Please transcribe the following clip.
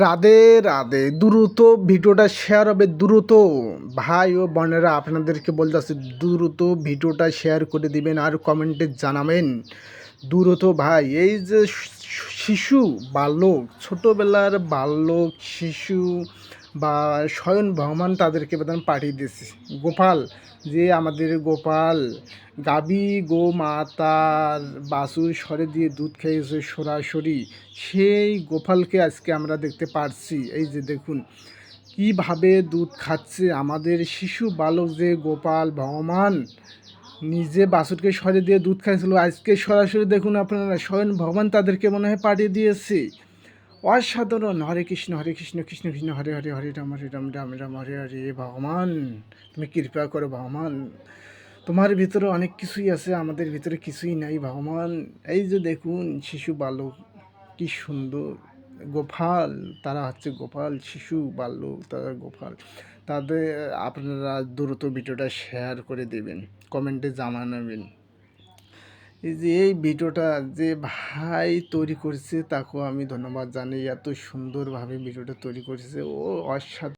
রাধে রাধে। দ্রুত ভিডিওটা শেয়ার হবে, দ্রুত ভাই ও বোনেরা আপনাদেরকে বলতেছি দ্রুত ভিডিওটা শেয়ার করে দিবেন আর কমেন্টে জানাবেন দ্রুত ভাই। এই যে শিশু বালক, ছোটোবেলার বালক শিশু বা স্বয়ং ভগবান তাদেরকে বেতন পাঠিয়ে দিয়েছে। গোপাল, যে আমাদের গোপাল গাবি গো মাতার বাছুর সরে দিয়ে দুধ খেয়েছে সরাসরি, সেই গোপালকে আজকে আমরা দেখতে পারছি। এই যে দেখুন কিভাবে দুধ খাচ্ছে আমাদের শিশু বালক, যে গোপাল ভগবান নিজে বাছুরকে সরে দিয়ে দুধ খাইছিল, আজকে সরাসরি দেখুন আপনারা স্বয়ং ভগবান তাদেরকে মনে হয় পাঠিয়ে দিয়েছে। অসাধারণ। হরে কৃষ্ণ কৃষ্ণ কৃষ্ণ হরে হরে, হরে রাম রাম রাম হরে হরে। ভগবান তুমি কৃপা করো ভগবান, তোমার ভিতরে অনেক কিছুই আছে, আমাদের ভিতরে কিছুই নাই ভগবান। এই যে দেখুন শিশু বালক কি সুন্দর, গোপাল তারা হচ্ছে গোপাল, শিশু বালক তারা গোপাল। তাদের আপনারা দ্রুত ভিডিওটা শেয়ার করে দেবেন, কমেন্টে জানাবেন। এই যে এই ভিডিওটা যে ভাই তৈরি করেছে তাকেও আমি ধন্যবাদ জানাই, এত সুন্দরভাবে ভিডিওটা তৈরি করেছে ও অসাধারণ।